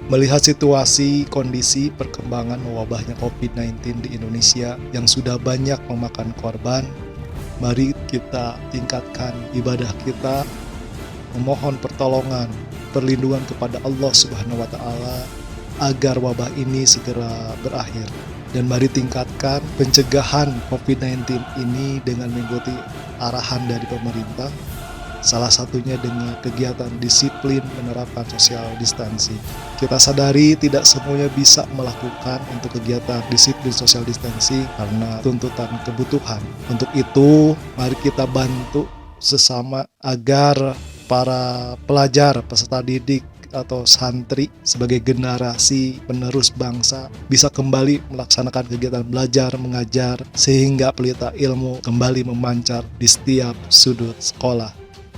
Melihat situasi, kondisi, perkembangan wabahnya COVID-19 di Indonesia yang sudah banyak memakan korban, mari kita tingkatkan ibadah kita, memohon pertolongan, perlindungan kepada Allah Subhanahu wa Ta'ala agar wabah ini segera berakhir. Dan mari tingkatkan pencegahan COVID-19 ini dengan mengikuti arahan dari pemerintah, salah satunya dengan kegiatan disiplin menerapkan social distancing. Kita sadari tidak semuanya bisa melakukan untuk kegiatan disiplin social distancing karena tuntutan kebutuhan. Untuk itu, mari kita bantu sesama agar para pelajar, peserta didik, atau santri sebagai generasi penerus bangsa bisa kembali melaksanakan kegiatan belajar mengajar sehingga pelita ilmu kembali memancar di setiap sudut sekolah.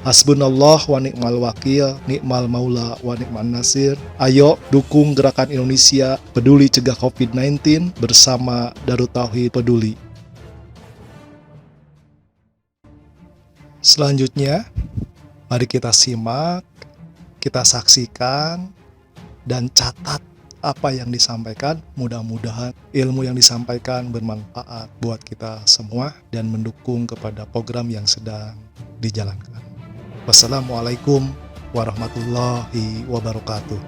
Hasbunallah wa ni'mal wakil, ni'mal maula wa ni'man nasir. Ayo dukung gerakan Indonesia peduli cegah COVID-19 bersama Darut Tauhid Peduli. Selanjutnya, mari kita simak, kita saksikan, dan catat apa yang disampaikan. Mudah-mudahan ilmu yang disampaikan bermanfaat buat kita semua dan mendukung kepada program yang sedang dijalankan. Wassalamualaikum warahmatullahi wabarakatuh.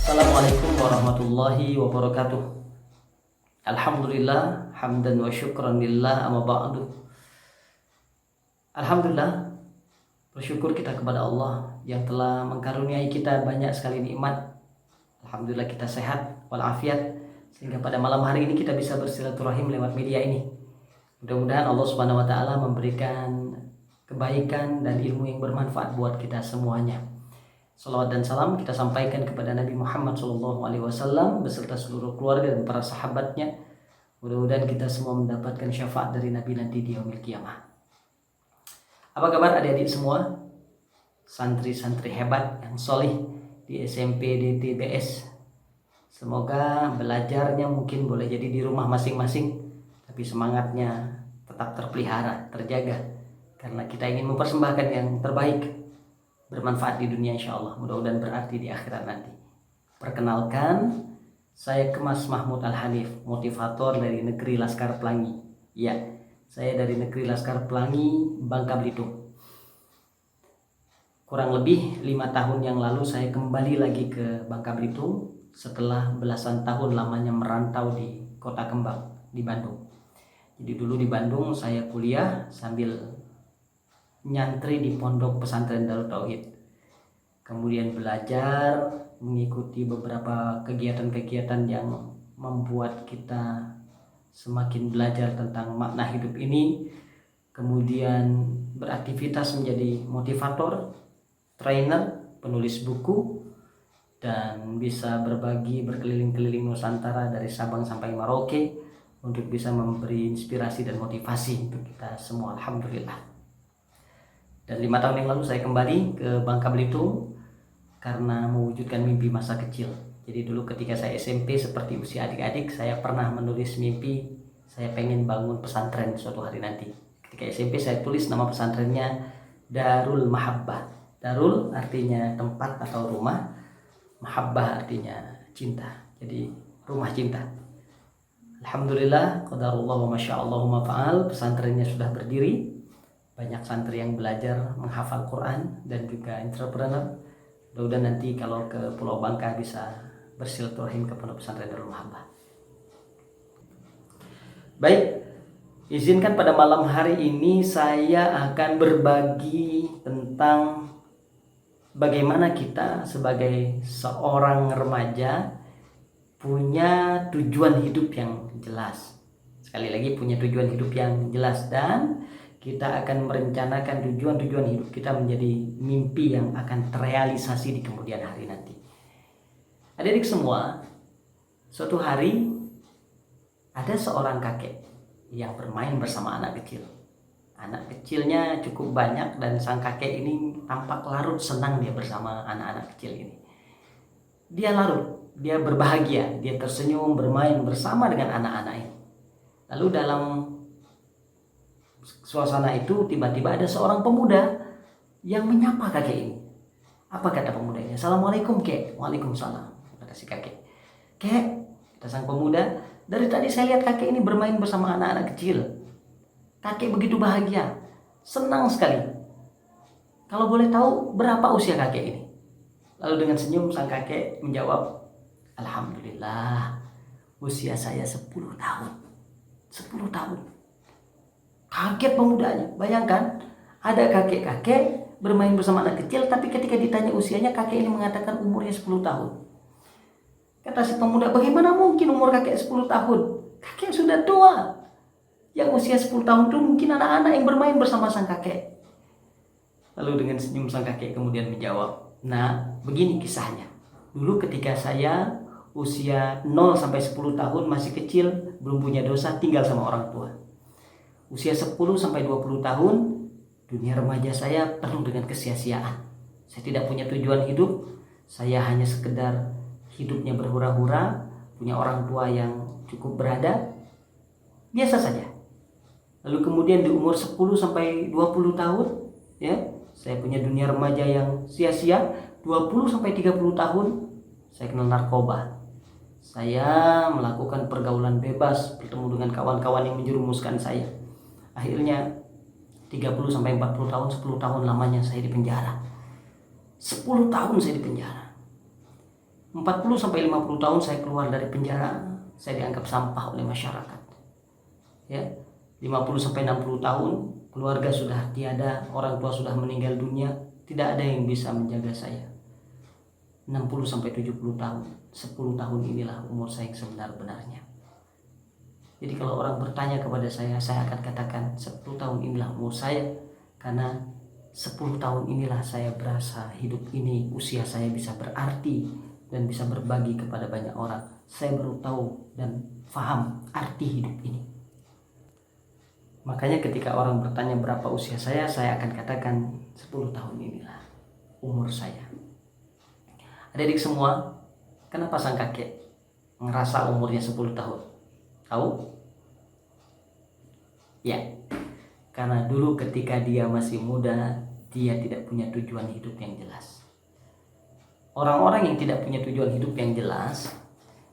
Assalamualaikum warahmatullahi wabarakatuh. Alhamdulillah, hamdan wa syukran lillah, amma ba'du. Alhamdulillah, bersyukur kita kepada Allah yang telah mengkaruniai kita banyak sekali nikmat. Alhamdulillah kita sehat walafiat sehingga pada malam hari ini kita bisa bersilaturahim lewat media ini. Mudah-mudahan Allah Subhanahu wa taala memberikan kebaikan dan ilmu yang bermanfaat buat kita semuanya. Salawat dan salam kita sampaikan kepada Nabi Muhammad SAW beserta seluruh keluarga dan para sahabatnya. Mudah-mudahan kita semua mendapatkan syafaat dari Nabi nanti di yaumil qiyamah. Apa kabar adik-adik semua? Santri-santri hebat yang solih di SMP DTBS. Semoga belajarnya mungkin boleh jadi di rumah masing-masing, tapi semangatnya tetap terpelihara, terjaga. Karena kita ingin mempersembahkan yang terbaik, bermanfaat di dunia insya Allah, mudah-mudahan berarti di akhirat nanti. Perkenalkan, saya Kemas Mahmud Al-Hanif, motivator dari Negeri Laskar Pelangi. Ya, saya dari Negeri Laskar Pelangi, Bangka Belitung. Kurang lebih 5 tahun yang lalu saya kembali lagi ke Bangka Belitung setelah belasan tahun lamanya merantau di Kota Kembang, di Bandung. Jadi dulu di Bandung saya kuliah sambil nyantri di pondok pesantren Darut Tauhid, kemudian belajar mengikuti beberapa kegiatan-kegiatan yang membuat kita semakin belajar tentang makna hidup ini, kemudian beraktivitas menjadi motivator, trainer, penulis buku, dan bisa berbagi berkeliling-keliling Nusantara dari Sabang sampai Merauke untuk bisa memberi inspirasi dan motivasi untuk kita semua. Alhamdulillah. Dan 5 tahun yang lalu saya kembali ke Bangka Belitung karena mewujudkan mimpi masa kecil. Jadi dulu ketika saya SMP seperti usia adik-adik, saya pernah menulis mimpi saya pengen bangun pesantren suatu hari nanti. Ketika SMP saya tulis nama pesantrennya Darul Mahabbah. Darul artinya tempat atau rumah, Mahabbah artinya cinta. Jadi rumah cinta. Alhamdulillah, qadarullah wa masyaallah ma fa'al, pesantrennya sudah berdiri. Banyak santri yang belajar menghafal Quran dan juga entrepreneur. Mudah-mudahan nanti kalau ke Pulau Bangka bisa bersilaturahim ke Pondok Pesantren Darul Mahabbah. Baik, izinkan pada malam hari ini saya akan berbagi tentang bagaimana kita sebagai seorang remaja punya tujuan hidup yang jelas. Sekali lagi punya tujuan hidup yang jelas, dan kita akan merencanakan tujuan-tujuan hidup kita menjadi mimpi yang akan terrealisasi di kemudian hari nanti. Adik-adik semua, suatu hari ada seorang kakek yang bermain bersama anak kecil. Anak kecilnya cukup banyak dan sang kakek ini tampak larut senang dia bersama anak-anak kecil ini. Dia larut, dia berbahagia, dia tersenyum bermain bersama dengan anak-anak ini. Lalu dalam suasana itu tiba-tiba ada seorang pemuda yang menyapa kakek ini. Apa kata pemudanya? Assalamualaikum kek. Waalaikumsalam. Kata si kakek. Kek, kata sang pemuda, dari tadi saya lihat kakek ini bermain bersama anak-anak kecil. Kakek begitu bahagia, senang sekali. Kalau boleh tahu berapa usia kakek ini? Lalu dengan senyum sang kakek menjawab, Alhamdulillah, usia saya 10 tahun. 10 tahun. Kaget pemudanya. Bayangkan, ada kakek-kakek bermain bersama anak kecil, tapi ketika ditanya usianya, kakek ini mengatakan umurnya 10 tahun. Kata si pemuda, bagaimana mungkin umur kakek 10 tahun? Kakek sudah tua. Yang usia 10 tahun itu mungkin anak-anak yang bermain bersama sang kakek. Lalu dengan senyum sang kakek kemudian menjawab, nah begini kisahnya. Dulu ketika saya usia 0 sampai 10 tahun masih kecil, belum punya dosa, tinggal sama orang tua. Usia 10 sampai 20 tahun, dunia remaja saya penuh dengan kesia-siaan. Saya tidak punya tujuan hidup, saya hanya sekedar hidupnya berhura-hura, punya orang tua yang cukup berada, biasa saja. Lalu kemudian di umur 10 sampai 20 tahun, ya, saya punya dunia remaja yang sia-sia. 20 sampai 30 tahun saya kenal narkoba. Saya melakukan pergaulan bebas, bertemu dengan kawan-kawan yang menjerumuskan saya. Akhirnya 30 sampai 40 tahun, 10 tahun lamanya saya di penjara. 10 tahun saya di penjara. 40 sampai 50 tahun saya keluar dari penjara, saya dianggap sampah oleh masyarakat. Ya, 50 sampai 60 tahun keluarga sudah tiada, orang tua sudah meninggal dunia, tidak ada yang bisa menjaga saya. 60 sampai 70 tahun, 10 tahun inilah umur saya yang sebenar-benarnya. Jadi kalau orang bertanya kepada saya akan katakan 10 tahun inilah umur saya, karena 10 tahun inilah saya berasa hidup ini, usia saya bisa berarti dan bisa berbagi kepada banyak orang. Saya baru tahu dan paham arti hidup ini. Makanya ketika orang bertanya berapa usia saya akan katakan 10 tahun inilah umur saya. Adik-adik semua, kenapa sang kakek ngerasa umurnya 10 tahun? Tahu? Ya, karena dulu ketika dia masih muda, dia tidak punya tujuan hidup yang jelas. Orang-orang yang tidak punya tujuan hidup yang jelas,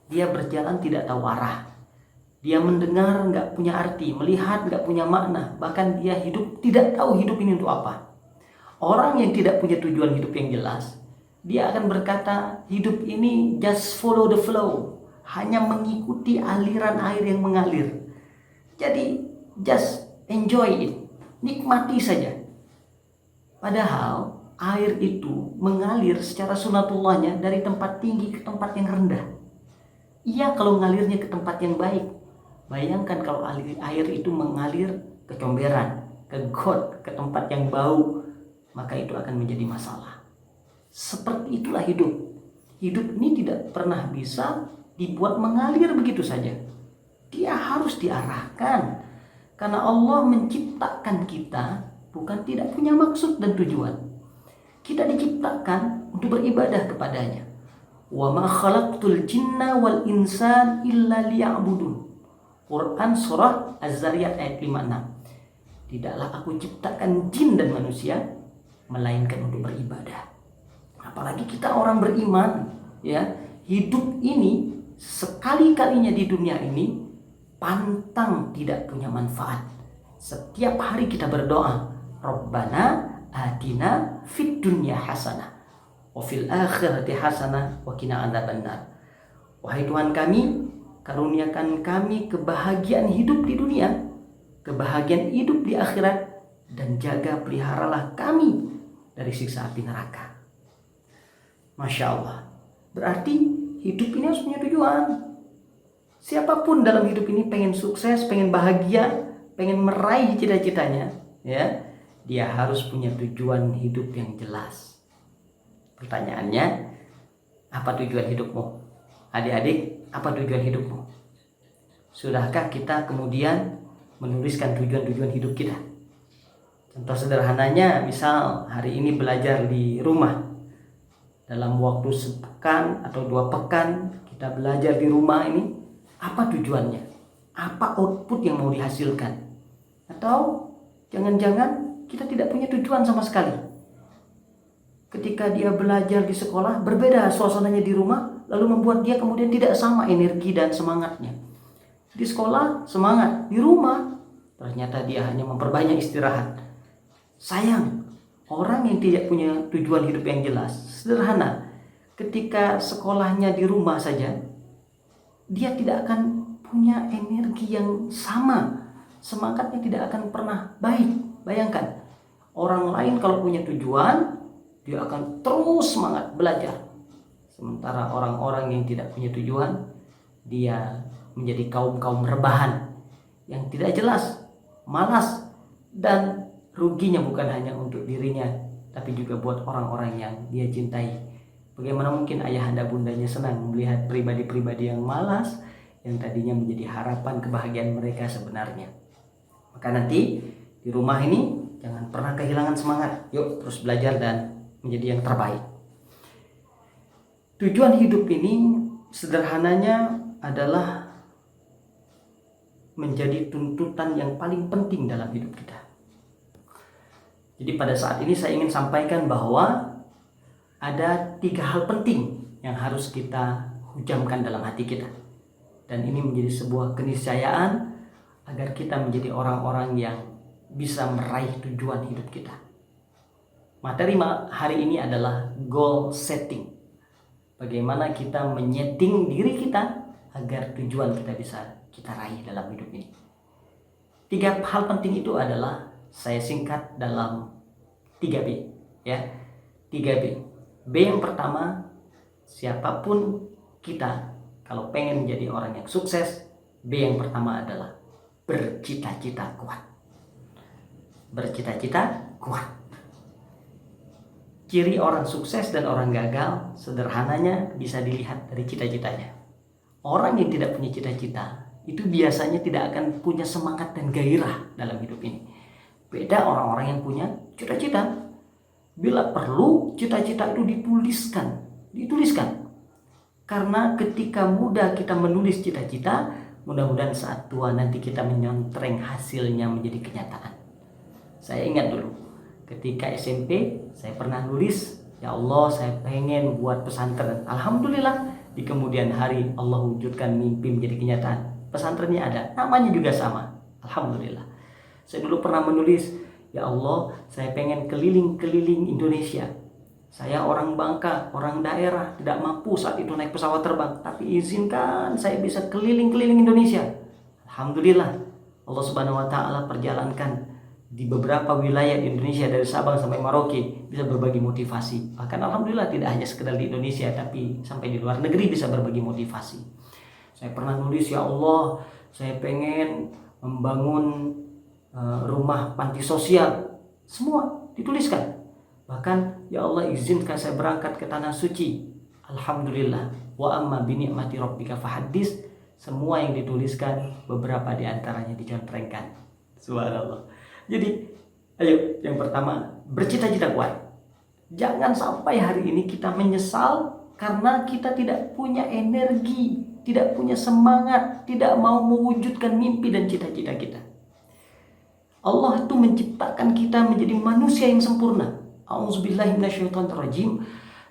dia berjalan tidak tahu arah. Dia mendengar nggak punya arti, melihat nggak punya makna, bahkan dia hidup tidak tahu hidup ini untuk apa. Orang yang tidak punya tujuan hidup yang jelas, dia akan berkata hidup ini just follow the flow, hanya mengikuti aliran air yang mengalir. Jadi just enjoy it, nikmati saja. Padahal air itu mengalir secara sunatullahnya dari tempat tinggi ke tempat yang rendah. Iya kalau mengalirnya ke tempat yang baik. Bayangkan kalau air itu mengalir ke comberan, ke got, ke tempat yang bau, maka itu akan menjadi masalah. Seperti itulah hidup. Hidup ini tidak pernah bisa dibuat mengalir begitu saja. Dia harus diarahkan. Karena Allah menciptakan kita bukan tidak punya maksud dan tujuan. Kita diciptakan untuk beribadah kepadanya. Wa ma khalaqtul jinna wal insan illa liya'budun. Quran surah Az-Zariyat ayat 56. Tidaklah aku ciptakan jin dan manusia melainkan untuk beribadah. Apalagi kita orang beriman, ya, hidup ini sekali-kalinya di dunia ini pantang tidak punya manfaat. Setiap hari kita berdoa, Rabbana atina fid dunya hasanah wa fil akhirati hasanah wa qina adzabannar. Wahai Tuhan kami, karuniakan kami kebahagiaan hidup di dunia, kebahagiaan hidup di akhirat, dan jaga peliharalah kami dari siksa api neraka. Masya Allah. Berarti hidup ini harus punya tujuan. Siapapun dalam hidup ini pengen sukses, pengen bahagia, pengen meraih cita-citanya, ya, dia harus punya tujuan hidup yang jelas. Pertanyaannya, apa tujuan hidupmu? Adik-adik, apa tujuan hidupmu? Sudahkah kita kemudian menuliskan tujuan-tujuan hidup kita? Contoh sederhananya, misal hari ini belajar di rumah. Dalam waktu sepekan atau 2 pekan kita belajar di rumah ini, apa tujuannya? Apa output yang mau dihasilkan? Atau Jangan-jangan kita tidak punya tujuan sama sekali. Ketika dia belajar di sekolah, berbeda suasananya di rumah, lalu membuat dia kemudian tidak sama energi dan semangatnya. Di sekolah semangat, di rumah ternyata dia hanya memperbanyak istirahat. Sayang, orang yang tidak punya tujuan hidup yang jelas, sederhana, ketika sekolahnya di rumah saja, dia tidak akan punya energi yang sama, semangatnya tidak akan pernah baik. Bayangkan, orang lain kalau punya tujuan, dia akan terus semangat belajar. Sementara orang-orang yang tidak punya tujuan, dia menjadi kaum-kaum rebahan yang tidak jelas, malas, dan ruginya bukan hanya untuk dirinya, tapi juga buat orang-orang yang dia cintai. Bagaimana mungkin ayahanda bundanya senang melihat pribadi-pribadi yang malas, yang tadinya menjadi harapan kebahagiaan mereka sebenarnya. Maka nanti di rumah ini jangan pernah kehilangan semangat. Yuk terus belajar dan menjadi yang terbaik. Tujuan hidup ini sederhananya adalah menjadi tuntutan yang paling penting dalam hidup kita. Jadi pada saat ini saya ingin sampaikan bahwa ada 3 hal penting yang harus kita hujamkan dalam hati kita. Dan ini menjadi sebuah keniscayaan agar kita menjadi orang-orang yang bisa meraih tujuan hidup kita. Materi hari ini adalah goal setting. Bagaimana kita menyeting diri kita agar tujuan kita bisa kita raih dalam hidup ini. 3 hal penting itu adalah saya singkat dalam 3B, ya. 3B. B yang pertama, siapapun kita kalau pengen menjadi orang yang sukses, B yang pertama adalah bercita-cita kuat. Bercita-cita kuat. Ciri orang sukses dan orang gagal sederhananya bisa dilihat dari cita-citanya. Orang yang tidak punya cita-cita itu biasanya tidak akan punya semangat dan gairah dalam hidup ini. Beda orang-orang yang punya cita-cita. Bila perlu cita-cita itu dituliskan. Karena ketika muda kita menulis cita-cita, mudah-mudahan saat tua nanti kita menyontreng hasilnya menjadi kenyataan. Saya ingat dulu, ketika SMP saya pernah nulis, ya Allah saya pengen buat pesantren. Alhamdulillah di kemudian hari Allah wujudkan mimpi menjadi kenyataan. Pesantrennya ada, namanya juga sama. Alhamdulillah. Saya dulu pernah menulis, ya Allah saya pengen keliling-keliling Indonesia. Saya orang Bangka, orang daerah, tidak mampu saat itu naik pesawat terbang, tapi izinkan saya bisa keliling-keliling Indonesia. Alhamdulillah, Allah Subhanahu wa taala perjalankan di beberapa wilayah di Indonesia dari Sabang sampai Merauke, bisa berbagi motivasi. Bahkan alhamdulillah tidak hanya sekedar di Indonesia, tapi sampai di luar negeri bisa berbagi motivasi. Saya pernah nulis, ya Allah saya pengen membangun rumah panti sosial. Semua dituliskan. Bahkan ya Allah izinkan saya berangkat ke tanah suci. Alhamdulillah. Wa amma bi ni'mati rabbika fahaddits. Semua yang dituliskan, beberapa di antaranya dicontrengkan. Subhanallah. Jadi ayo, yang pertama bercita-cita kuat. Jangan sampai hari ini kita menyesal karena kita tidak punya energi, tidak punya semangat, tidak mau mewujudkan mimpi dan cita-cita kita. Allah itu menciptakan kita menjadi manusia yang sempurna. A'udzubillahi minasyaitonirrajim.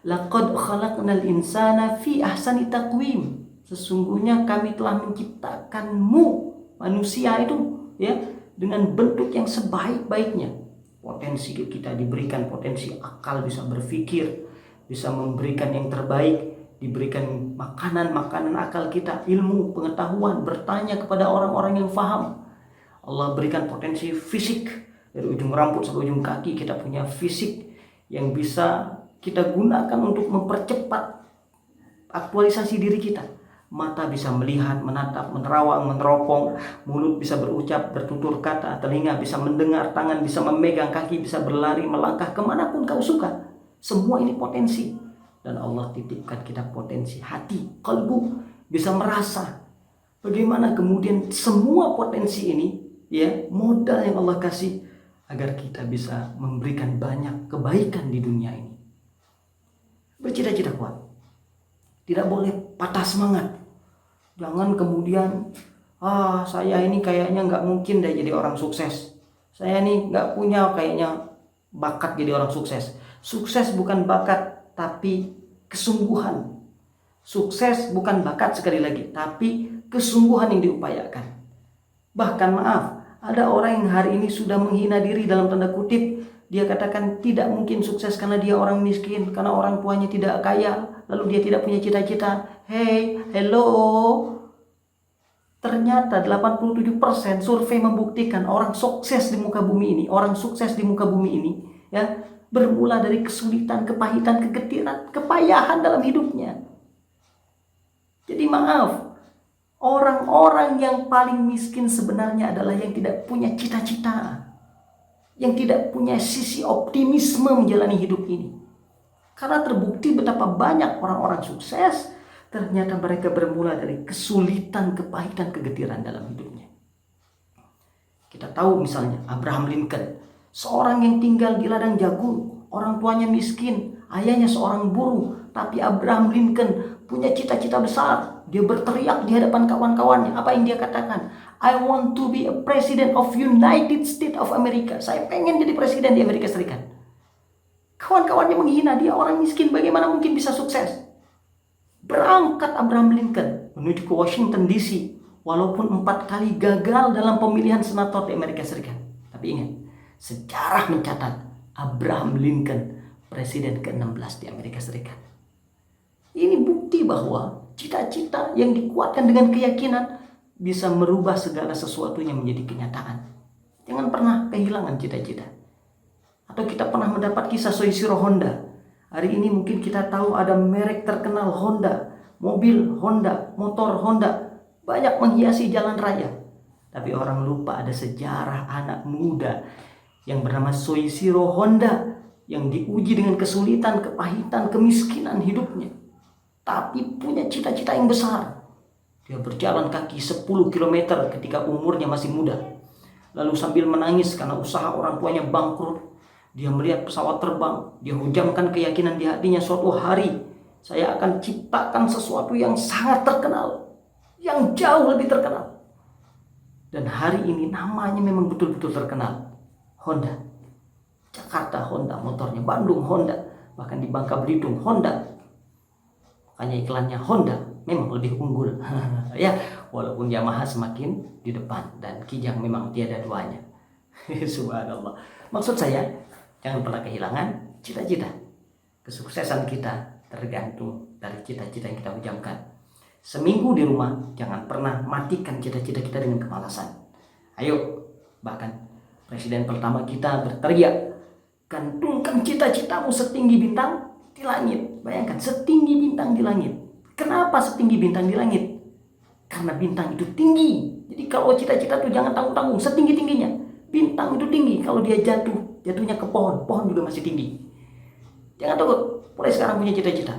Laqad khalaqnal insana fi ahsani taqwim. Sesungguhnya kami telah menciptakanmu manusia itu ya dengan bentuk yang sebaik-baiknya. Potensi kita diberikan potensi akal, bisa berpikir, bisa memberikan yang terbaik, diberikan makanan akal kita, ilmu, pengetahuan, bertanya kepada orang-orang yang faham. Allah berikan potensi fisik, dari ujung rambut sampai ujung kaki kita punya fisik yang bisa kita gunakan untuk mempercepat aktualisasi diri kita. Mata bisa melihat, menatap, menerawang, meneropong, mulut bisa berucap, bertutur kata, telinga bisa mendengar, tangan bisa memegang, kaki bisa berlari, melangkah kemanapun kau suka. Semua ini potensi. Dan Allah titipkan kita potensi hati, kalbu, bisa merasa. Bagaimana kemudian semua potensi ini, ya, modal yang Allah kasih agar kita bisa memberikan banyak kebaikan di dunia ini. Bercita-cita kuat. Tidak boleh patah semangat. Jangan kemudian saya ini kayaknya nggak mungkin deh jadi orang sukses. Saya nih nggak punya kayaknya bakat jadi orang sukses. Sukses bukan bakat, tapi kesungguhan. Sukses bukan bakat sekali lagi, tapi kesungguhan yang diupayakan. Bahkan maaf, ada orang yang hari ini sudah menghina diri dalam tanda kutip. Dia katakan tidak mungkin sukses karena dia orang miskin, karena orang tuanya tidak kaya, lalu dia tidak punya cita-cita. Hey, hello. Ternyata 87% survei membuktikan orang sukses di muka bumi ini, ya, bermula dari kesulitan, kepahitan, kegetiran, kepayahan dalam hidupnya. Jadi maaf, orang-orang yang paling miskin sebenarnya adalah yang tidak punya cita-cita, yang tidak punya sisi optimisme menjalani hidup ini. Karena terbukti betapa banyak orang-orang sukses, ternyata mereka bermula dari kesulitan, kepahitan, kegetiran dalam hidupnya. Kita tahu misalnya Abraham Lincoln, seorang yang tinggal di ladang jagung, orang tuanya miskin, ayahnya seorang buruh, tapi Abraham Lincoln punya cita-cita besar. Dia berteriak di hadapan kawan-kawannya. Apa yang dia katakan? I want to be a president of United States of America. Saya pengen jadi presiden di Amerika Serikat. Kawan-kawannya menghina dia, orang miskin, bagaimana mungkin bisa sukses? Berangkat Abraham Lincoln menuju ke Washington DC, walaupun 4 kali gagal dalam pemilihan senator di Amerika Serikat. Tapi ingat, sejarah mencatat Abraham Lincoln presiden ke-16 di Amerika Serikat. Ini bukti bahwa cita-cita yang dikuatkan dengan keyakinan bisa merubah segala sesuatunya menjadi kenyataan. Jangan pernah kehilangan cita-cita. Atau kita pernah mendapat kisah Soichiro Honda. Hari ini mungkin kita tahu ada merek terkenal Honda, mobil Honda, motor Honda, banyak menghiasi jalan raya. Tapi orang lupa ada sejarah anak muda yang bernama Soichiro Honda yang diuji dengan kesulitan, kepahitan, kemiskinan hidupnya. Tapi punya cita-cita yang besar. Dia berjalan kaki 10 km ketika umurnya masih muda. Lalu sambil menangis karena usaha orang tuanya bangkrut, dia melihat pesawat terbang. Dia hujamkan keyakinan di hatinya, suatu hari saya akan ciptakan sesuatu yang sangat terkenal, yang jauh lebih terkenal. Dan hari ini namanya memang betul-betul terkenal. Honda. Jakarta Honda motornya, Bandung Honda, bahkan di Bangka Belitung Honda. Hanya iklannya Honda memang lebih unggul. Ya, walaupun Yamaha semakin di depan dan Kijang memang tiada duanya. Subhanallah. Maksud saya, jangan pernah kehilangan cita-cita. Kesuksesan kita tergantung dari cita-cita yang kita hujamkan. Seminggu di rumah, jangan pernah matikan cita-cita kita dengan kemalasan. Ayo, bahkan presiden pertama kita berteriak, gantungkan cita-citamu setinggi bintang di langit. Bayangkan, setinggi bintang di langit. Kenapa setinggi bintang di langit? Karena bintang itu tinggi. Jadi kalau cita-cita itu jangan tanggung-tanggung, setinggi-tingginya. Bintang itu tinggi, kalau dia jatuhnya ke pohon, pohon juga masih tinggi. Jangan takut, mulai sekarang punya cita-cita.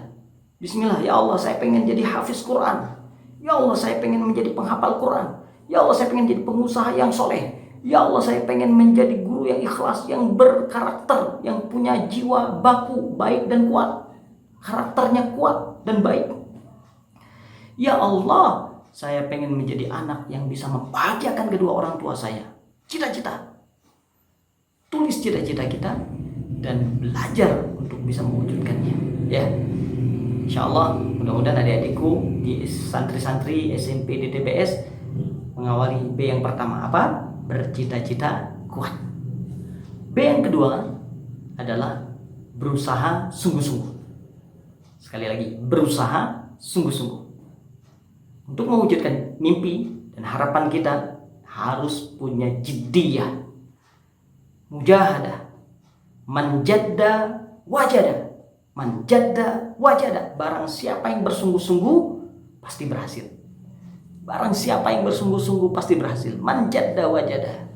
Bismillah, ya Allah saya pengen jadi hafiz Quran. Ya Allah saya pengen menjadi penghafal Quran. Ya Allah saya pengen jadi pengusaha yang soleh. Ya Allah saya pengen menjadi guru yang ikhlas, yang berkarakter, yang punya jiwa baku, baik dan kuat. Karakternya kuat dan baik. Ya Allah, saya pengen menjadi anak yang bisa membahagiakan kedua orang tua saya. Cita-cita. Tulis cita-cita kita dan belajar untuk bisa mewujudkannya. Ya, insya Allah mudah-mudahan adik-adikku di santri-santri SMP di TBS mengawali B yang pertama apa? Bercita-cita kuat. B yang kedua adalah berusaha sungguh-sungguh. Sekali lagi, berusaha sungguh-sungguh. Untuk mewujudkan mimpi dan harapan kita harus punya jiddiyah, mujahadah, manjadda wajada, manjadda wajada. Barang siapa yang bersungguh-sungguh pasti berhasil. Barang siapa yang bersungguh-sungguh pasti berhasil. Manjadda wajada.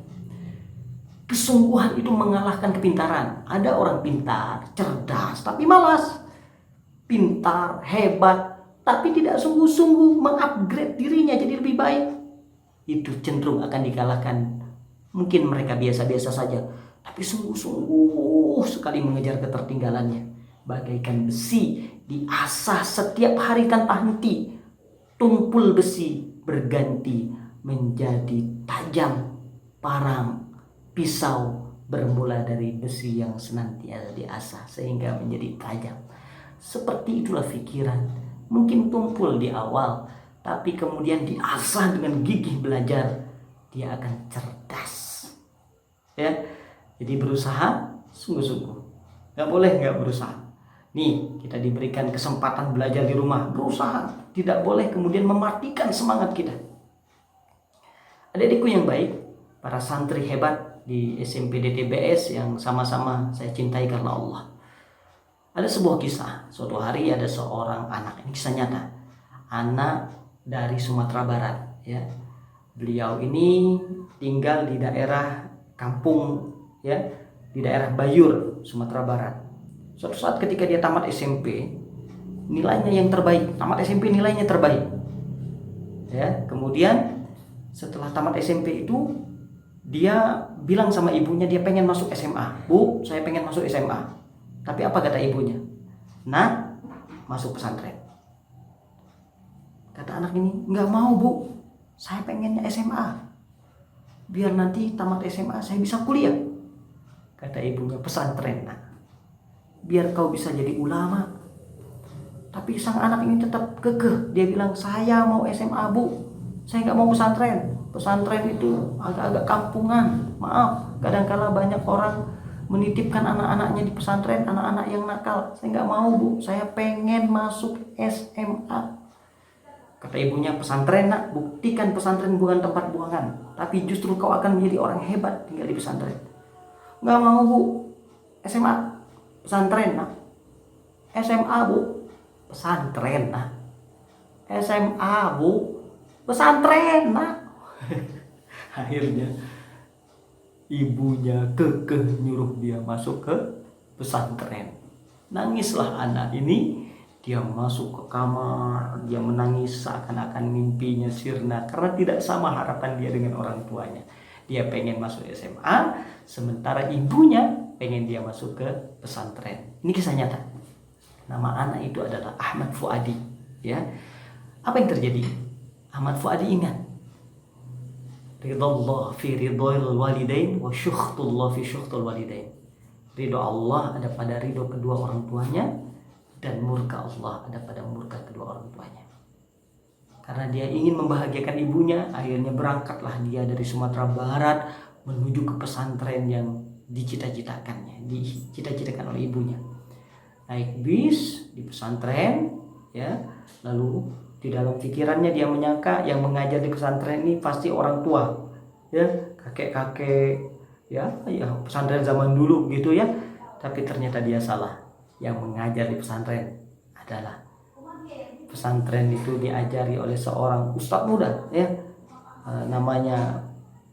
Kesungguhan itu mengalahkan kepintaran. Ada orang pintar, cerdas, tapi malas. Pintar, hebat, tapi tidak sungguh-sungguh mengupgrade dirinya jadi lebih baik. Itu cenderung akan dikalahkan. Mungkin mereka biasa-biasa saja, tapi sungguh-sungguh sekali mengejar ketertinggalannya. Bagaikan besi diasah setiap hari tanpa henti. Tumpul besi berganti menjadi tajam, parang, pisau bermula dari besi yang senantiasa diasah sehingga menjadi tajam. Seperti itulah pikiran. Mungkin tumpul di awal, tapi kemudian diasah dengan gigih belajar, dia akan cerdas. Ya, jadi berusaha sungguh-sungguh. Nggak boleh nggak berusaha. Nih, kita diberikan kesempatan belajar di rumah, berusaha. Tidak boleh kemudian mematikan semangat kita. Adik-adikku yang baik, para santri hebat di SMP DTBS yang sama-sama saya cintai karena Allah. Ada sebuah kisah. Suatu hari ada seorang anak, ini kisah nyata, anak dari Sumatera Barat. Ya, beliau ini tinggal di daerah kampung, ya, di daerah Bayur, Sumatera Barat. Suatu saat ketika dia tamat SMP, nilainya yang terbaik. Tamat SMP nilainya terbaik. Ya, kemudian setelah tamat SMP itu dia bilang sama ibunya dia pengen masuk SMA. Bu, saya pengen masuk SMA. Tapi apa kata ibunya? Nah, masuk pesantren. Kata anak ini, nggak mau bu, saya pengennya SMA. Biar nanti tamat SMA saya bisa kuliah. Kata ibunya, pesantren nak. Biar kau bisa jadi ulama. Tapi sang anak ini tetap kekeh. Dia bilang, saya mau SMA bu, saya nggak mau pesantren. Pesantren itu agak-agak kampungan. Maaf, kadangkala banyak orang menitipkan anak-anaknya di pesantren, anak-anak yang nakal. Saya nggak mau bu, saya pengen masuk SMA. Kata ibunya, pesantren nak, buktikan pesantren bukan tempat buangan, tapi justru kau akan menjadi orang hebat tinggal di pesantren. Nggak mau bu, SMA, pesantren nak. SMA bu, pesantren nak. SMA bu, pesantren nak. Akhirnya ibunya kekeh nyuruh dia masuk ke pesantren. Nangislah anak ini. Dia masuk ke kamar, dia menangis seakan-akan mimpinya sirna karena tidak sama harapan dia dengan orang tuanya. Dia pengen masuk SMA, sementara ibunya pengen dia masuk ke pesantren. Ini kisah nyata. Nama anak itu adalah Ahmad Fuadi. Ya, apa yang terjadi? Ahmad Fuadi ingat, ridallah fi ridhoil walidain wa syukhtullah fi syukhtul walidain. Ridho Allah ada pada ridho kedua orang tuanya, dan murka Allah ada pada murka kedua orang tuanya. Karena dia ingin membahagiakan ibunya, akhirnya berangkatlah dia dari Sumatera Barat menuju ke pesantren yang dicita-citakannya, dicita-citakan oleh ibunya. Naik bis di pesantren, ya. Lalu di dalam pikirannya dia menyangka yang mengajar di pesantren ini pasti orang tua, ya, kakek-kakek, ya pesantren zaman dulu gitu ya. Tapi ternyata dia salah. Yang mengajar di pesantren adalah pesantren itu diajari oleh seorang ustadz muda, ya, namanya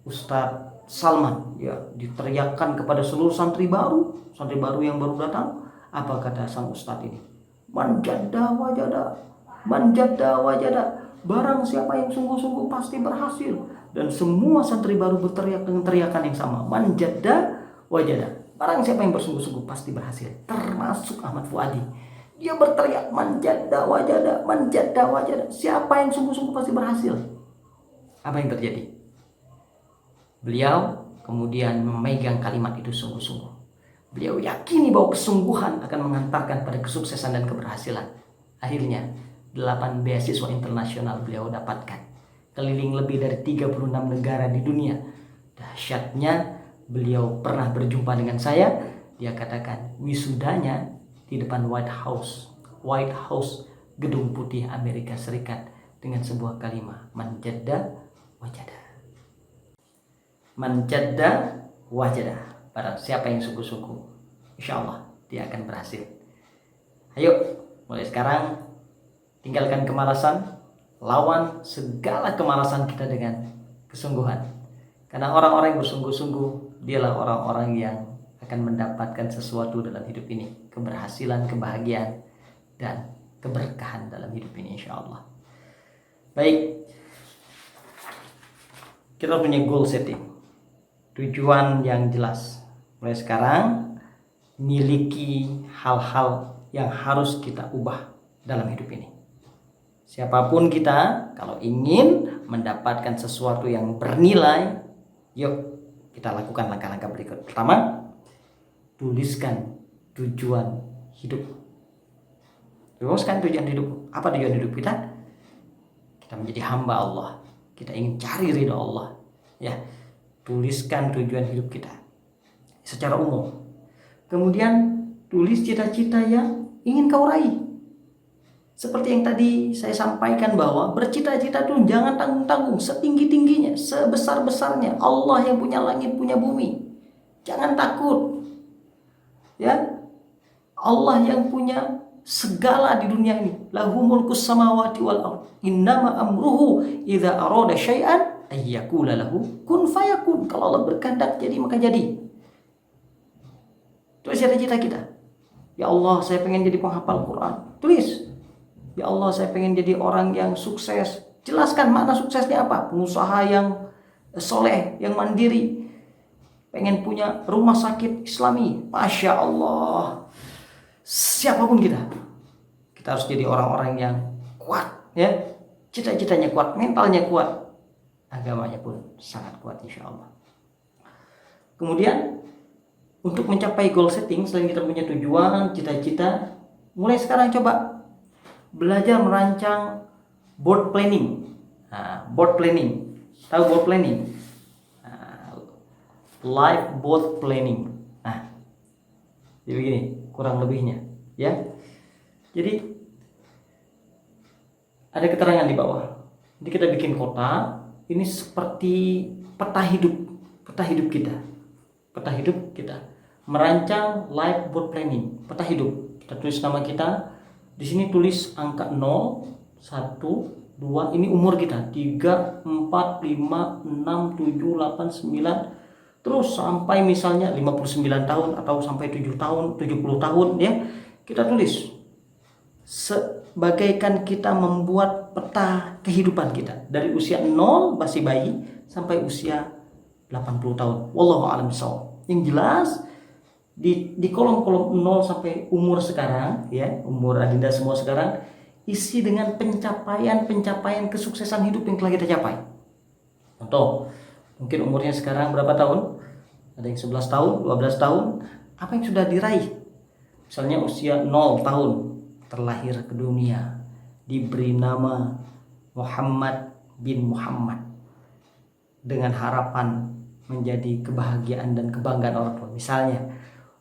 Ustadz Salman. Ya, diteriakkan kepada seluruh santri baru yang baru datang. Apa kata sang ustadz ini? Man jadda wajada, man jadda wajada. Barang siapa yang sungguh-sungguh pasti berhasil. Dan semua santri baru berteriak dengan teriakan yang sama, man jadda wajada. Barang siapa yang bersungguh-sungguh pasti berhasil. Termasuk Ahmad Fuadi. Dia berteriak, man jadda wajada, man jadda wajada. Siapa yang sungguh-sungguh pasti berhasil. Apa yang terjadi? Beliau kemudian memegang kalimat itu sungguh-sungguh. Beliau yakini bahwa kesungguhan akan mengantarkan pada kesuksesan dan keberhasilan. Akhirnya 8 beasiswa internasional beliau dapatkan. Keliling lebih dari 36 negara di dunia. Dahsyatnya, beliau pernah berjumpa dengan saya. Dia katakan wisudanya di depan White House, gedung putih Amerika Serikat, dengan sebuah kalimat, man jadda wajada. Man jadda wajada. Barang siapa yang sungguh-sungguh, insya Allah dia akan berhasil. Ayo, mulai sekarang tinggalkan kemalasan, lawan segala kemalasan kita dengan kesungguhan. Karena orang-orang yang bersungguh-sungguh, dialah orang-orang yang akan mendapatkan sesuatu dalam hidup ini. Keberhasilan, kebahagiaan, dan keberkahan dalam hidup ini, insya Allah. Baik, kita punya goal setting, tujuan yang jelas. Mulai sekarang, miliki hal-hal yang harus kita ubah dalam hidup ini. Siapapun kita, kalau ingin mendapatkan sesuatu yang bernilai, yuk kita lakukan langkah-langkah berikut. Pertama, tuliskan tujuan hidup. Tuliskan tujuan hidup. Apa tujuan hidup kita? Kita menjadi hamba Allah. Kita ingin cari ridho Allah. Ya, tuliskan tujuan hidup kita secara umum. Kemudian tulis cita-cita yang ingin kau raih. Seperti yang tadi saya sampaikan bahwa bercita-cita itu jangan tanggung-tanggung, setinggi-tingginya, sebesar-besarnya. Allah yang punya langit, punya bumi. Jangan takut. Ya. Allah yang punya segala di dunia ini. Lahu mulkus samawati wal ardh. Innama amruhu idza arada syai'an ayyakula lahu kun fayakun. Kalau Allah berkehendak jadi maka jadi. Itu cita-cita kita. Ya Allah, saya pengen jadi penghafal Quran. Tulis. Ya Allah, saya pengen jadi orang yang sukses. Jelaskan makna suksesnya apa. Pengusaha yang soleh, yang mandiri. Pengen punya rumah sakit Islami. Masya Allah. Siapapun kita harus jadi orang-orang yang kuat. Ya, cita-citanya kuat, mentalnya kuat. Agamanya pun sangat kuat insya Allah. Kemudian, untuk mencapai goal setting, selain kita punya tujuan, cita-cita, mulai sekarang coba belajar merancang board planning. Board planning. Tahu board planning? Life board planning. Jadi begini, kurang lebihnya, ya. Jadi ada keterangan di bawah. Jadi kita bikin kota, ini seperti peta hidup kita. Peta hidup kita. Merancang life board planning, peta hidup. Kita tulis nama kita. Di sini tulis angka 0, 1, 2, ini umur kita 3, 4, 5, 6, 7, 8, 9 terus sampai misalnya 59 tahun atau sampai 7 tahun, 70 tahun ya. Kita tulis sebagaikan kita membuat peta kehidupan kita dari usia 0 masih bayi sampai usia 80 tahun. Wallahu a'lam bishawab. Yang jelas di kolom-kolom 0 sampai umur sekarang ya, umur adinda semua sekarang isi dengan pencapaian kesuksesan hidup yang telah kita capai. Contoh, mungkin umurnya sekarang berapa tahun? Ada yang 11 tahun, 12 tahun. Apa yang sudah diraih? Misalnya usia 0 tahun terlahir ke dunia, diberi nama Muhammad bin Muhammad dengan harapan menjadi kebahagiaan dan kebanggaan orang tua. Misalnya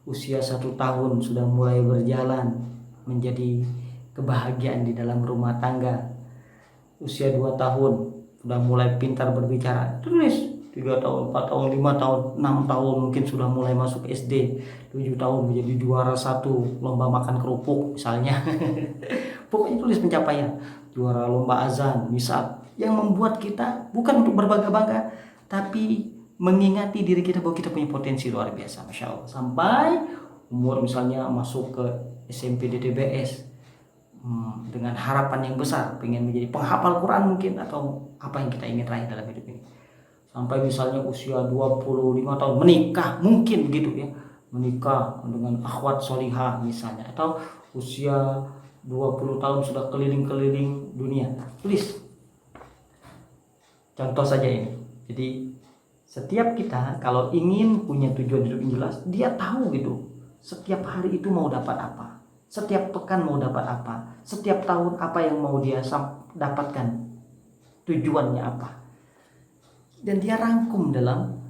usia 1 tahun sudah mulai berjalan menjadi kebahagiaan di dalam rumah tangga. Usia 2 tahun sudah mulai pintar berbicara. Tulis 3 tahun, 4 tahun, 5 tahun, 6 tahun mungkin sudah mulai masuk SD. 7 tahun menjadi juara 1 lomba makan kerupuk misalnya. Pokoknya tulis pencapaian. Juara lomba azan, misal. Yang membuat kita bukan untuk berbangga-bangga, tapi mengingati diri kita bahwa kita punya potensi luar biasa, Masya Allah. Sampai umur misalnya masuk ke SMP DTBS dengan harapan yang besar, pengen menjadi penghafal Quran mungkin, atau apa yang kita ingin raih dalam hidup ini. Sampai misalnya usia 25 tahun menikah, mungkin begitu ya, menikah dengan akhwat solihah misalnya, atau usia 20 tahun sudah keliling-keliling dunia. Tulis contoh saja ini. Jadi setiap kita kalau ingin punya tujuan hidup yang jelas, dia tahu gitu. Setiap hari itu mau dapat apa, setiap pekan mau dapat apa, setiap tahun apa yang mau dia dapatkan, tujuannya apa. Dan dia rangkum dalam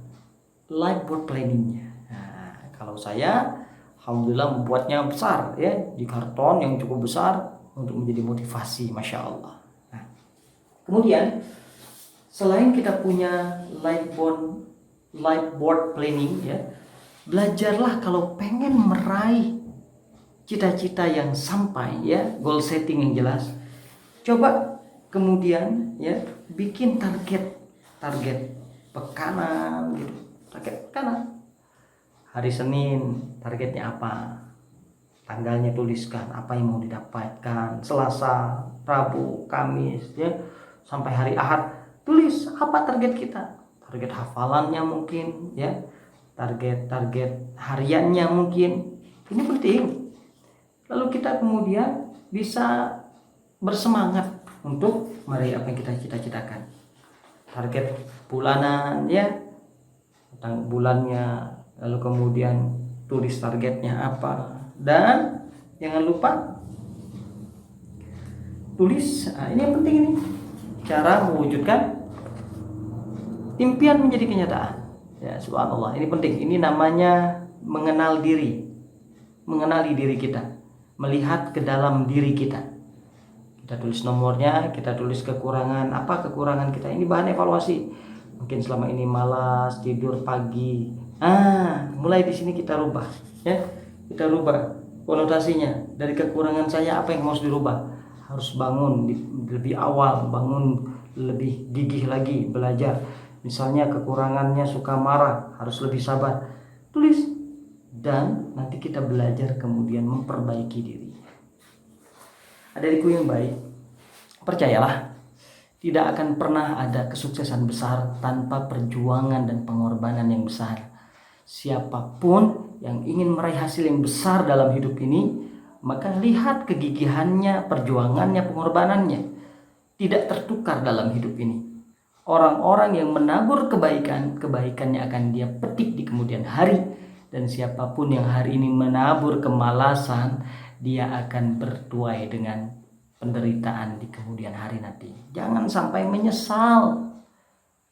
life board planningnya. Nah, kalau saya, alhamdulillah membuatnya besar ya, di karton yang cukup besar untuk menjadi motivasi, Masya Allah. Nah, kemudian selain kita punya life board planning ya, belajarlah kalau pengen meraih cita-cita yang sampai ya, goal setting yang jelas. Coba kemudian ya bikin target pekanan gitu. Target pekanan. Hari Senin targetnya apa? Tanggalnya tuliskan apa yang mau didapatkan. Selasa, Rabu, Kamis ya, sampai hari Ahad. Tulis apa target kita, target hafalannya mungkin ya, target hariannya mungkin. Ini penting. Lalu kita kemudian bisa bersemangat untuk meraih apa yang kita cita-citakan. Target bulanan ya, tentang bulannya, lalu kemudian tulis targetnya apa, dan jangan lupa tulis, ini yang penting ini, cara mewujudkan impian menjadi kenyataan. Ya, subhanallah, ini penting. Ini namanya mengenali diri kita, melihat ke dalam diri kita. Kita tulis nomornya, kita tulis kekurangan, apa kekurangan kita. Ini bahan evaluasi. Mungkin selama ini malas tidur pagi. Mulai di sini kita rubah, ya. Kita rubah konotasinya. Dari kekurangan saya apa yang harus dirubah? Harus bangun lebih awal, bangun lebih gigih lagi belajar. Misalnya kekurangannya suka marah, harus lebih sabar. Tulis, dan nanti kita belajar kemudian memperbaiki diri. Adikku yang baik, percayalah, tidak akan pernah ada kesuksesan besar tanpa perjuangan dan pengorbanan yang besar. Siapapun yang ingin meraih hasil yang besar dalam hidup ini, maka lihat kegigihannya, perjuangannya, pengorbanannya. Tidak tertukar dalam hidup ini. Orang-orang yang menabur kebaikan, kebaikannya akan dia petik di kemudian hari. Dan siapapun yang hari ini menabur kemalasan, dia akan bertuai dengan penderitaan di kemudian hari nanti. Jangan sampai menyesal.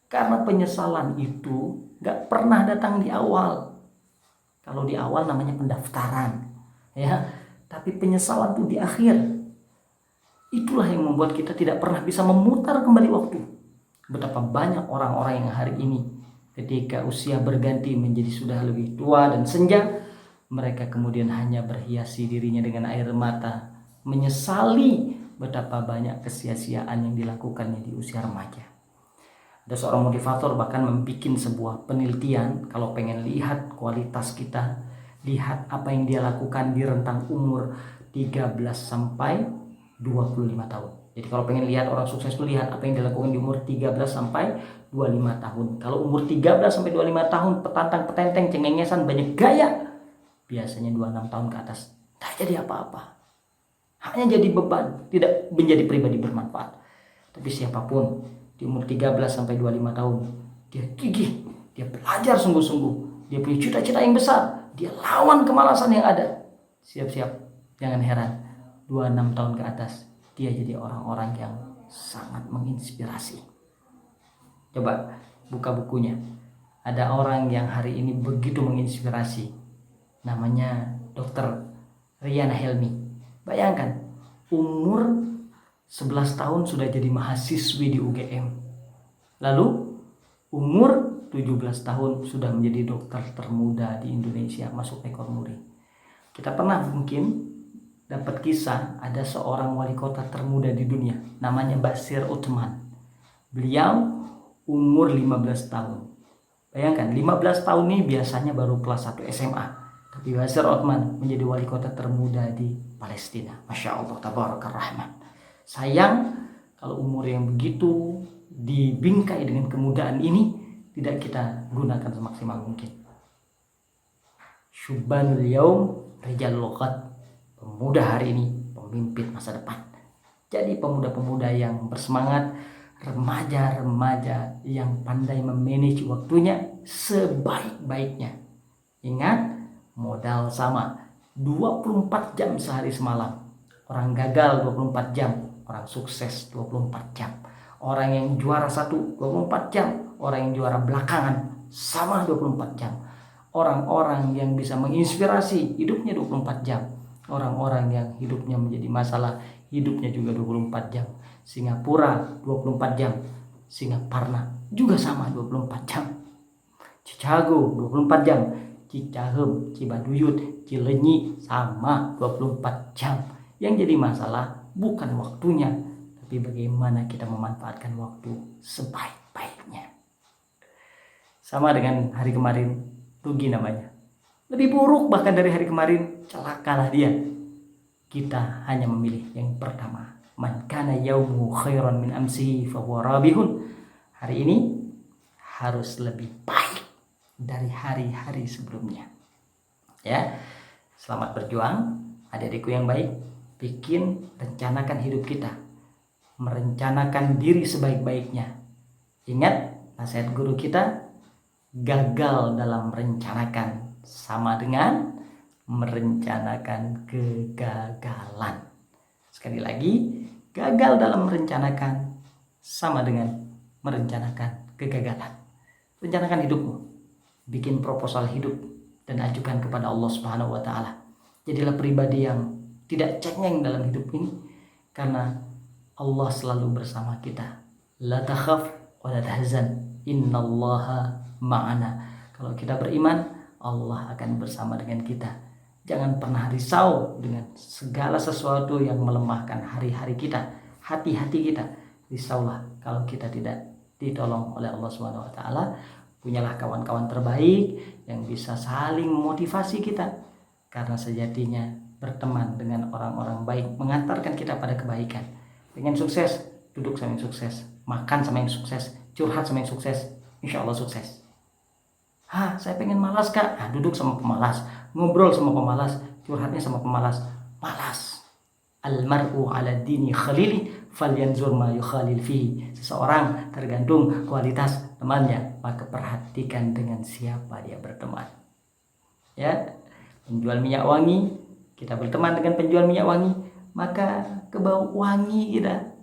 Karena penyesalan itu gak pernah datang di awal. Kalau di awal namanya pendaftaran, ya. Tapi penyesalan itu di akhir. Itulah yang membuat kita tidak pernah bisa memutar kembali waktu. Betapa banyak orang-orang yang hari ini ketika usia berganti menjadi sudah lebih tua dan senja, mereka kemudian hanya berhiasi dirinya dengan air mata, menyesali betapa banyak kesia-siaan yang dilakukannya di usia remaja. Ada seorang motivator bahkan membuat sebuah penelitian, kalau pengen lihat kualitas kita, lihat apa yang dia lakukan di rentang umur 13 sampai 25 tahun. Jadi kalau pengen lihat orang sukses itu lihat apa yang dilakukan di umur 13 sampai 25 tahun. Kalau umur 13 sampai 25 tahun petantang petenteng cengengesan banyak gaya, biasanya 26 tahun ke atas tak jadi apa-apa. Hanya jadi beban, tidak menjadi pribadi bermanfaat. Tapi siapapun di umur 13 sampai 25 tahun, dia gigih, dia belajar sungguh-sungguh, dia punya cita-cita yang besar, dia lawan kemalasan yang ada. Siap-siap, jangan heran 26 tahun ke atas dia jadi orang-orang yang sangat menginspirasi. Coba buka bukunya. Ada orang yang hari ini begitu menginspirasi. Namanya Dr. Riana Helmi. Bayangkan, umur 11 tahun sudah jadi mahasiswi di UGM. Lalu umur 17 tahun sudah menjadi dokter termuda di Indonesia, masuk ekor muri. Kita pernah mungkin dapat kisah ada seorang wali kota termuda di dunia, namanya Bashir Uthman. Beliau umur 15 tahun. Bayangkan, 15 tahun ini biasanya baru kelas 1 SMA. Tapi Bashir Uthman menjadi wali kota termuda di Palestina. Masya Allah, tabarakar rahman. Sayang kalau umur yang begitu dibingkai dengan kemudaan ini tidak kita gunakan semaksimal mungkin. Syubbanul yaum rijal luqat. Pemuda hari ini pemimpin masa depan. Jadi pemuda-pemuda yang bersemangat, remaja-remaja yang pandai memanage waktunya sebaik-baiknya. Ingat, modal sama, 24 jam sehari semalam. Orang gagal 24 jam, orang sukses 24 jam. Orang yang juara 1 24 jam, orang yang juara belakangan sama 24 jam. Orang-orang yang bisa menginspirasi hidupnya 24 jam. Orang-orang yang hidupnya menjadi masalah, hidupnya juga 24 jam. Singapura 24 jam, Singaparna juga sama 24 jam. Chicago 24 jam, Cicahem, Cibaduyut, Cileunyi sama 24 jam. Yang jadi masalah bukan waktunya, tapi bagaimana kita memanfaatkan waktu sebaik-baiknya. Sama dengan hari kemarin, rugi namanya. Lebih buruk bahkan dari hari kemarin, celakalah dia. Kita hanya memilih yang pertama. Man kana yaumu khairan min amsihi fahuwa rabihun. Hari ini harus lebih baik dari hari-hari sebelumnya. Ya, selamat berjuang, adik-adikku yang baik. Bikin, rencanakan hidup kita. Merencanakan diri sebaik-baiknya. Ingat nasihat guru kita, gagal dalam merencanakan sama dengan merencanakan kegagalan. Sekali lagi, gagal dalam merencanakan sama dengan merencanakan kegagalan. Rencanakan hidupmu, bikin proposal hidup dan ajukan kepada Allah Subhanahu wa taala. Jadilah pribadi yang tidak cengeng dalam hidup ini, karena Allah selalu bersama kita. La takhaf wa la tahzan, innallaha ma'ana. Kalau kita beriman, Allah akan bersama dengan kita. Jangan pernah risau dengan segala sesuatu yang melemahkan hari-hari kita, hati-hati kita. Risaulah kalau kita tidak ditolong oleh Allah Subhanahu wa taala. Punyalah kawan-kawan terbaik yang bisa saling memotivasi kita, karena sejatinya berteman dengan orang-orang baik mengantarkan kita pada kebaikan. Pengen sukses, duduk sama yang sukses, makan sama yang sukses, curhat sama yang sukses, insya Allah sukses. Saya pengen malas kak, duduk sama pemalas, ngobrol sama pemalas, curhatnya sama pemalas, malas. Almar'u ala dini khalili falyanzur ma yukhalil fihi. Seseorang tergantung kualitas temannya, maka perhatikan dengan siapa dia berteman. Ya, penjual minyak wangi, kita berteman dengan penjual minyak wangi, maka kebau wangi kita,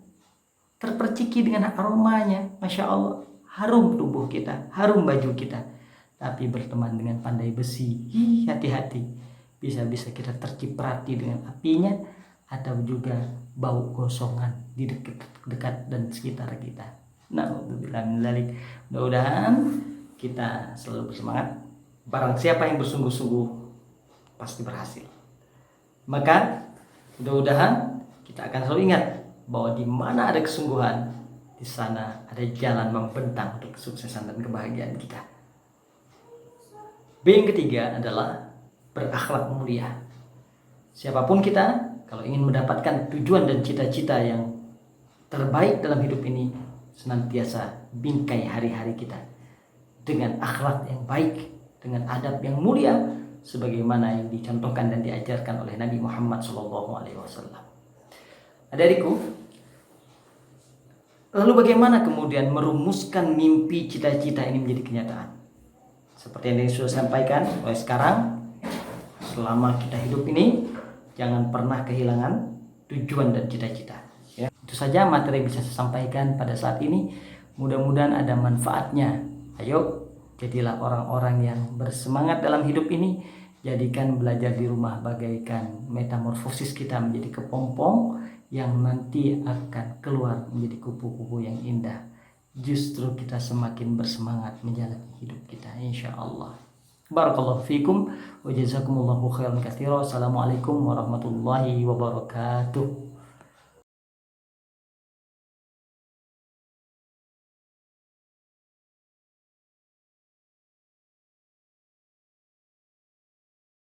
terperciki dengan aromanya, Masya Allah, harum tubuh kita, harum baju kita. Tapi berteman dengan pandai besi, hati-hati, bisa-bisa kita terciprati dengan apinya, atau juga bau gosongan di dekat dan sekitar kita. Na'udzubillah min dzalik. Mudah-mudahan kita selalu bersemangat. Barang siapa yang bersungguh-sungguh pasti berhasil. Maka mudah-mudahan kita akan selalu ingat bahwa di mana ada kesungguhan, di sana ada jalan membentang untuk kesuksesan dan kebahagiaan kita. B yang ketiga adalah berakhlak mulia. Siapapun kita, kalau ingin mendapatkan tujuan dan cita-cita yang terbaik dalam hidup ini, senantiasa bingkai hari-hari kita dengan akhlak yang baik, dengan adab yang mulia, sebagaimana yang dicontohkan dan diajarkan oleh Nabi Muhammad SAW. Adik-adikku, lalu bagaimana kemudian merumuskan mimpi cita-cita ini menjadi kenyataan? Seperti yang sudah sampaikan, mulai sekarang selama kita hidup ini jangan pernah kehilangan tujuan dan cita-cita. Ya, itu saja materi yang bisa saya sampaikan pada saat ini. Mudah-mudahan ada manfaatnya. Ayo, jadilah orang-orang yang bersemangat dalam hidup ini. Jadikan belajar di rumah bagaikan metamorfosis kita menjadi kepompong yang nanti akan keluar menjadi kupu-kupu yang indah. Justru kita semakin bersemangat menjalani hidup kita, insya Allah. Barakallahu fikum wa jazakumullahu khairan katsira. Assalamualaikum warahmatullahi wabarakatuh.